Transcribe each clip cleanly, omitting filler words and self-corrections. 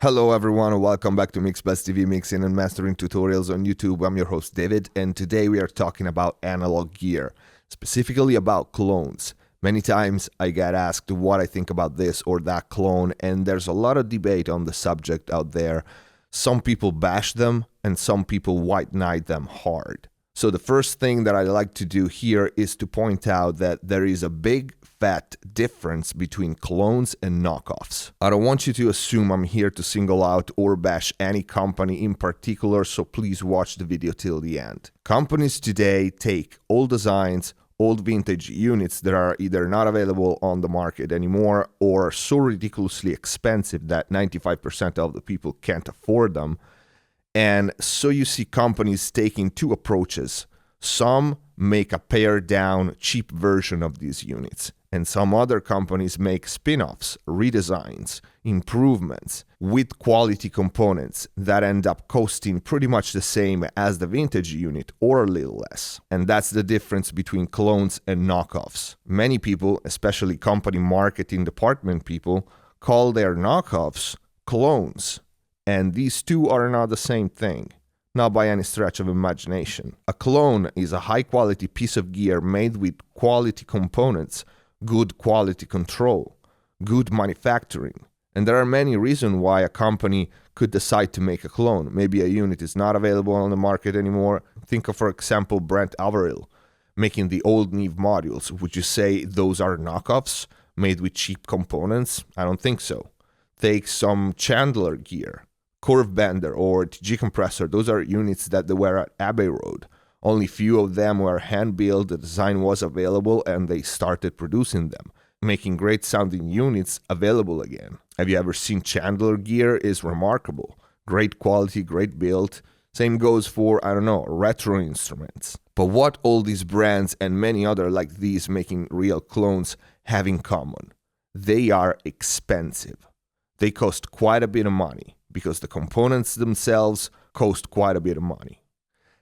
Hello everyone and welcome back to MixBus TV mixing and mastering tutorials on YouTube. I'm your host David and today we are talking about analog gear, specifically about clones. Many times I get asked what I think about this or that clone, and there's a lot of debate on the subject out there. Some people bash them and some people white knight them hard. So the first thing that I like to do here is to point out that there is a big fat difference between clones and knockoffs. I don't want you to assume I'm here to single out or bash any company in particular, so please watch the video till the end. Companies today take old designs, old vintage units that are either not available on the market anymore or so ridiculously expensive that 95% of the people can't afford them. And so you see companies taking two approaches. Some make a pared down, cheap version of these units, and some other companies make spin-offs, redesigns, improvements with quality components that end up costing pretty much the same as the vintage unit or a little less. And that's the difference between clones and knockoffs. Many people, especially company marketing department people, call their knockoffs clones. And these two are not the same thing, not by any stretch of imagination. A clone is a high-quality piece of gear made with quality components, good quality control, good manufacturing. And there are many reasons why a company could decide to make a clone. Maybe a unit is not available on the market anymore. Think of, for example, Brent Averill making the old Neve modules. Would you say those are knockoffs made with cheap components? I don't think so. Take some Chandler gear. Curve Bender or TG compressor, those are units that they were at Abbey Road. Only few of them were hand-built, the design was available, and they started producing them, making great sounding units available again. Have you ever seen Chandler gear? Is remarkable. Great quality, great build. Same goes for, retro instruments. But what all these brands and many other like these making real clones have in common? They are expensive. They cost quite a bit of money, because the components themselves cost quite a bit of money.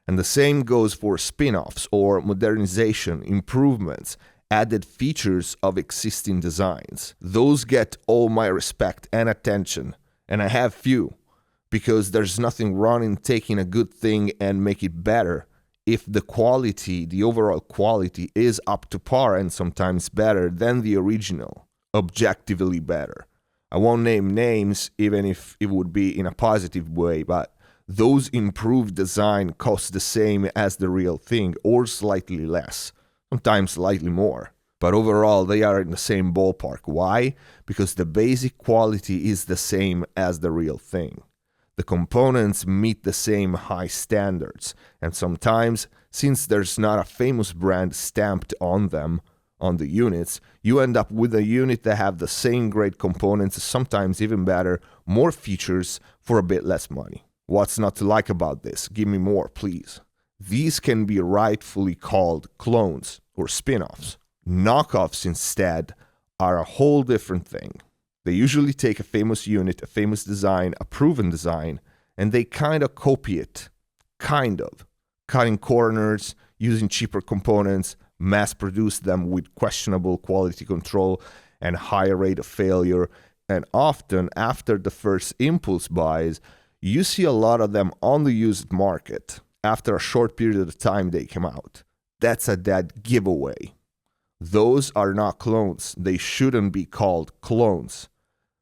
And the same goes for spin-offs or modernization, improvements, added features of existing designs. Those get all my respect and attention, and I have few, because there's nothing wrong in taking a good thing and make it better if the quality, the overall quality, is up to par and sometimes better than the original, objectively better. I won't name names, even if it would be in a positive way, but those improved design cost the same as the real thing, or slightly less, sometimes slightly more. But overall, they are in the same ballpark. Why? Because the basic quality is the same as the real thing. The components meet the same high standards, and sometimes, since there's not a famous brand stamped on them, on the units, you end up with a unit that have the same great components, sometimes even better, more features for a bit less money. What's not to like about this? Give me more, please. These can be rightfully called clones or spin-offs. Knockoffs instead are a whole different thing. They usually take a famous unit, a famous design, a proven design, and they kind of copy it. Cutting corners, using cheaper components, mass-produce them with questionable quality control and higher rate of failure, and often after the first impulse buys, you see a lot of them on the used market after a short period of time they come out. That's a dead giveaway. Those are not clones. They shouldn't be called clones.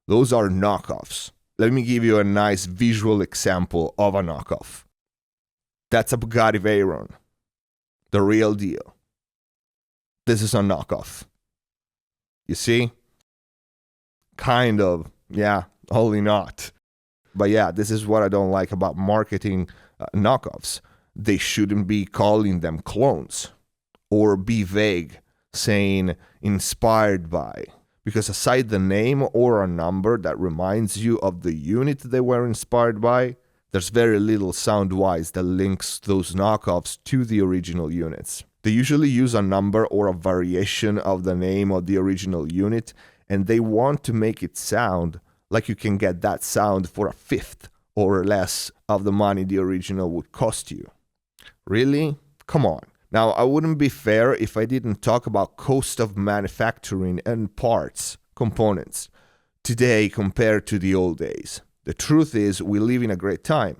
Those are knockoffs. Let me give you a nice visual example of a knockoff. That's a Bugatti Veyron, the real deal. This is a knockoff. You see? Kind of, yeah, only not. But yeah, this is what I don't like about marketing knockoffs. They shouldn't be calling them clones or be vague, saying inspired by. Because aside the name or a number that reminds you of the unit they were inspired by, there's very little sound-wise that links those knockoffs to the original units. They usually use a number or a variation of the name of the original unit, and they want to make it sound like you can get that sound for a fifth or less of the money the original would cost you. Really? Come on. Now, I wouldn't be fair if I didn't talk about cost of manufacturing and parts, components, today compared to the old days. The truth is, we live in a great time.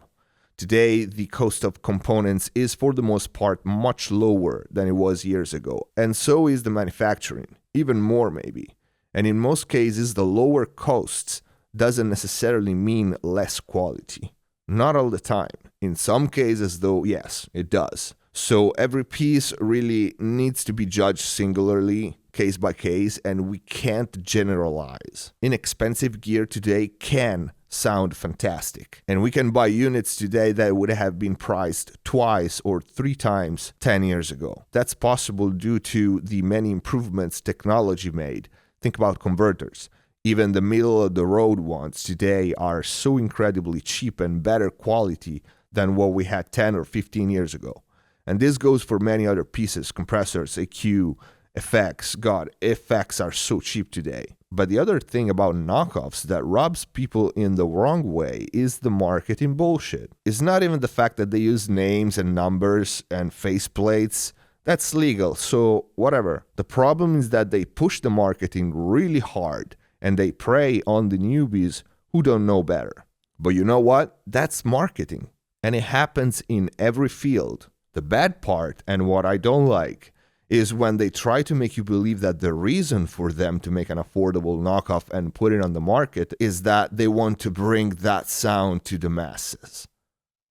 Today, the cost of components is for the most part much lower than it was years ago, and so is the manufacturing, even more maybe. And in most cases, the lower costs doesn't necessarily mean less quality. Not all the time. In some cases, though, yes, it does. So every piece really needs to be judged singularly, case by case, and we can't generalize. Inexpensive gear today can sound fantastic, and we can buy units today that would have been priced twice or 3 times 10 years ago. That's possible due to the many improvements technology made. Think about converters. Even the middle-of-the-road ones today are so incredibly cheap and better quality than what we had 10 or 15 years ago. And this goes for many other pieces, compressors, EQ, effects. God, effects are so cheap today. But the other thing about knockoffs that rubs people in the wrong way is the marketing bullshit. It's not even the fact that they use names and numbers and faceplates. That's legal, so whatever. The problem is that they push the marketing really hard and they prey on the newbies who don't know better. But you know what? That's marketing. And it happens in every field. The bad part, and what I don't like, is when they try to make you believe that the reason for them to make an affordable knockoff and put it on the market is that they want to bring that sound to the masses.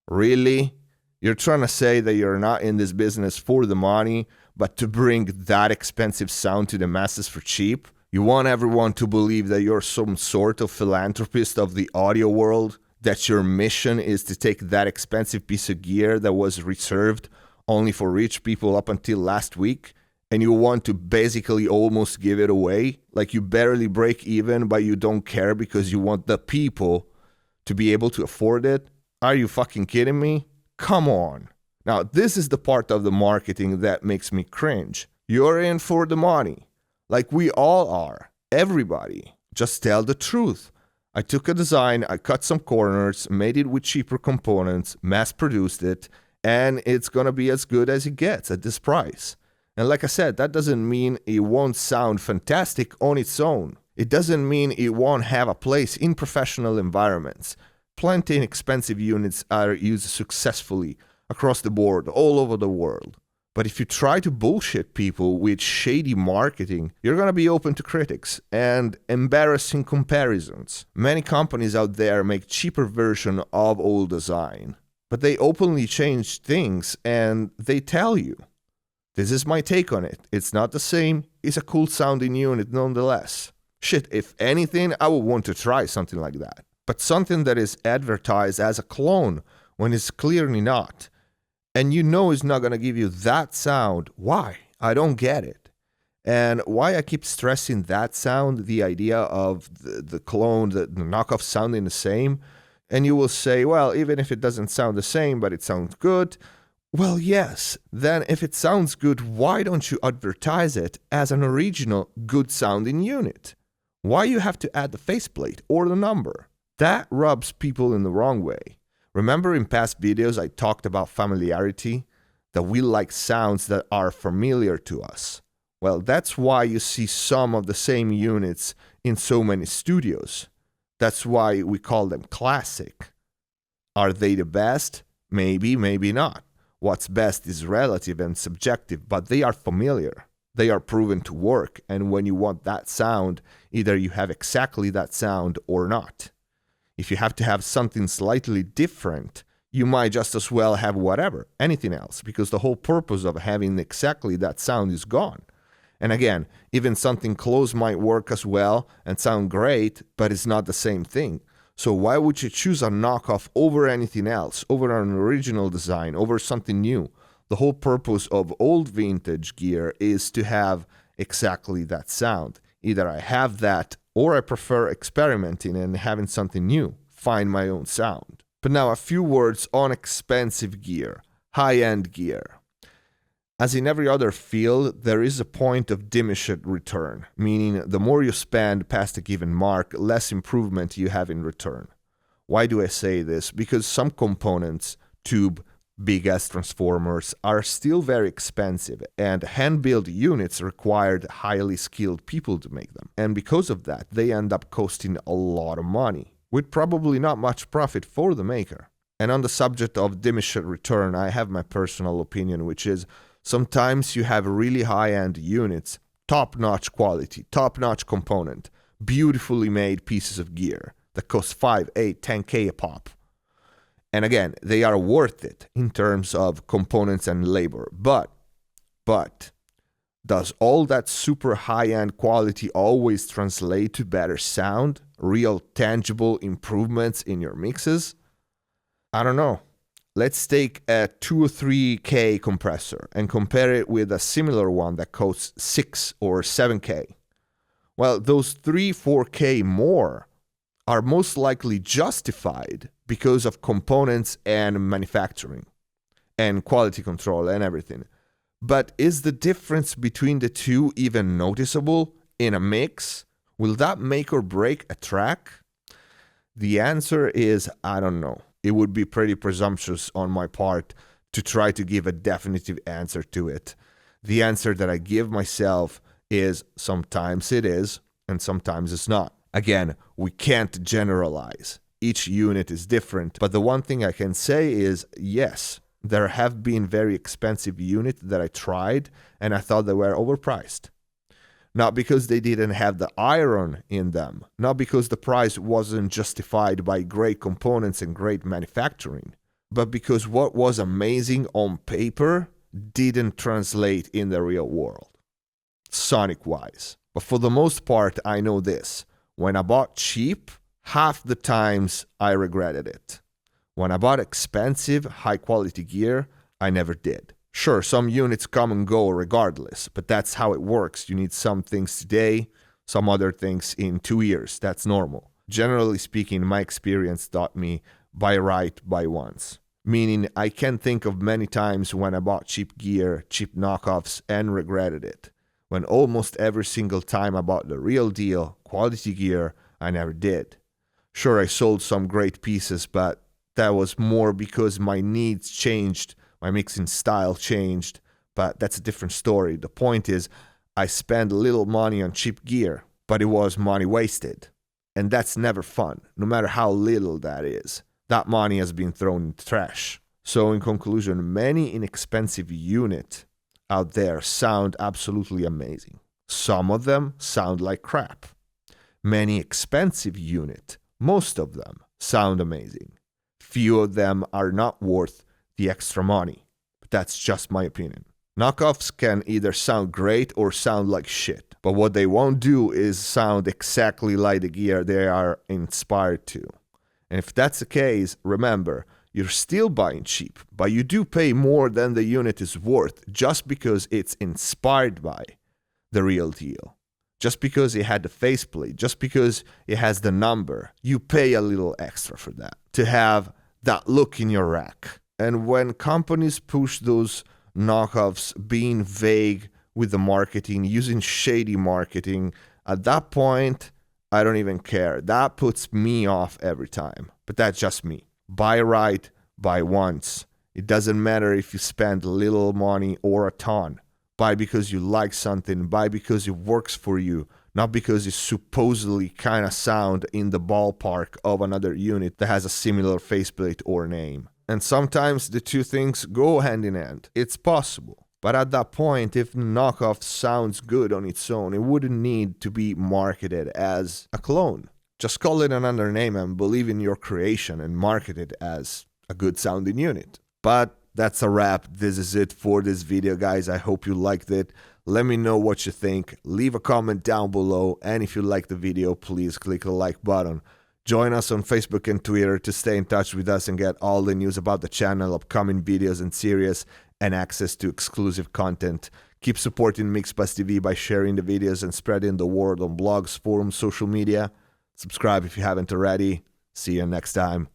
Really? You're trying to say that you're not in this business for the money, but to bring that expensive sound to the masses for cheap? You want everyone to believe that you're some sort of philanthropist of the audio world? That your mission is to take that expensive piece of gear that was reserved only for rich people up until last week, and you want to basically almost give it away? Like you barely break even, but you don't care because you want the people to be able to afford it? Are you fucking kidding me? Come on. Now, this is the part of the marketing that makes me cringe. You're in for the money. Like we all are. Everybody. Just tell the truth. I took a design, I cut some corners, made it with cheaper components, mass-produced it, and it's gonna be as good as it gets at this price. And like I said, that doesn't mean it won't sound fantastic on its own. It doesn't mean it won't have a place in professional environments. Plenty expensive units are used successfully across the board, all over the world. But if you try to bullshit people with shady marketing, you're going to be open to critics and embarrassing comparisons. Many companies out there make cheaper version of old design, but they openly change things and they tell you. This is my take on it. It's not the same. It's a cool sounding unit nonetheless. Shit, if anything, I would want to try something like that. But something that is advertised as a clone when it's clearly not, and you know it's not going to give you that sound. Why? I don't get it. And why I keep stressing that sound, the idea of the clone, the knockoff sounding the same. And you will say, well, even if it doesn't sound the same, but it sounds good. Well, yes. Then if it sounds good, why don't you advertise it as an original good sounding unit? Why you have to add the faceplate or the number? That rubs people in the wrong way. Remember in past videos I talked about familiarity, that we like sounds that are familiar to us. Well, that's why you see some of the same units in so many studios. That's why we call them classic. Are they the best? Maybe, maybe not. What's best is relative and subjective, but they are familiar. They are proven to work, and when you want that sound, either you have exactly that sound or not. If you have to have something slightly different, you might just as well have whatever, anything else, because the whole purpose of having exactly that sound is gone. And again, even something close might work as well and sound great, but it's not the same thing. So why would you choose a knockoff over anything else, over an original design, over something new? The whole purpose of old vintage gear is to have exactly that sound. Either I have that, or I prefer experimenting and having something new, find my own sound. But now a few words on expensive gear, high-end gear. As in every other field, there is a point of diminished return, meaning the more you spend past a given mark, less improvement you have in return. Why do I say this? Because some components, tube, big-ass transformers, are still very expensive, and hand-built units required highly skilled people to make them. And because of that, they end up costing a lot of money, with probably not much profit for the maker. And on the subject of diminished return, I have my personal opinion, which is sometimes you have really high-end units, top-notch quality, top-notch component, beautifully made pieces of gear that cost 5, 8, 10K a pop. And again, they are worth it in terms of components and labor. But does all that super high-end quality always translate to better sound, real tangible improvements in your mixes? I don't know. Let's take a 2 or 3K compressor and compare it with a similar one that costs 6 or 7K. Well, those 3, 4K more are most likely justified because of components and manufacturing and quality control and everything. But is the difference between the two even noticeable in a mix? Will that make or break a track? The answer is, I don't know. It would be pretty presumptuous on my part to try to give a definitive answer to it. The answer that I give myself is sometimes it is and sometimes it's not. Again, we can't generalize. Each unit is different, but the one thing I can say is yes, there have been very expensive units that I tried and I thought they were overpriced. Not because they didn't have the iron in them, not because the price wasn't justified by great components and great manufacturing, but because what was amazing on paper didn't translate in the real world, sonic-wise. But for the most part, I know this. When I bought cheap, half the times I regretted it. When I bought expensive, high-quality gear, I never did. Sure, some units come and go regardless, but that's how it works. You need some things today, some other things in 2 years. That's normal. Generally speaking, my experience taught me buy right, buy once. Meaning I can think of many times when I bought cheap gear, cheap knockoffs, and regretted it. When almost every single time I bought the real deal, quality gear, I never did. Sure, I sold some great pieces, but that was more because my needs changed. My mixing style changed, but that's a different story. The point is, I spent little money on cheap gear, but it was money wasted. And that's never fun, no matter how little that is. That money has been thrown in the trash. So in conclusion, many inexpensive units out there sound absolutely amazing. Some of them sound like crap. Many expensive units, most of them, sound amazing. Few of them are not worth the extra money, but that's just my opinion. Knockoffs can either sound great or sound like shit, but what they won't do is sound exactly like the gear they are inspired to. And if that's the case, remember, you're still buying cheap, but you do pay more than the unit is worth just because it's inspired by the real deal. Just because it had the faceplate, just because it has the number, you pay a little extra for that, to have that look in your rack. And when companies push those knockoffs being vague with the marketing, using shady marketing, at that point, I don't even care. That puts me off every time. But that's just me. Buy right, buy once. It doesn't matter if you spend little money or a ton. Buy because you like something. Buy because it works for you. Not because it's supposedly kind of sound in the ballpark of another unit that has a similar faceplate or name. And sometimes the two things go hand in hand. It's possible. But at that point, if knockoff sounds good on its own, it wouldn't need to be marketed as a clone. Just call it another name and believe in your creation and market it as a good sounding unit. But that's a wrap. This is it for this video, guys. I hope you liked it. Let me know what you think. Leave a comment down below. And if you liked the video, please click the like button. Join us on Facebook and Twitter to stay in touch with us and get all the news about the channel, upcoming videos and series, and access to exclusive content. Keep supporting MixBuzzTV by sharing the videos and spreading the word on blogs, forums, social media. Subscribe if you haven't already. See you next time.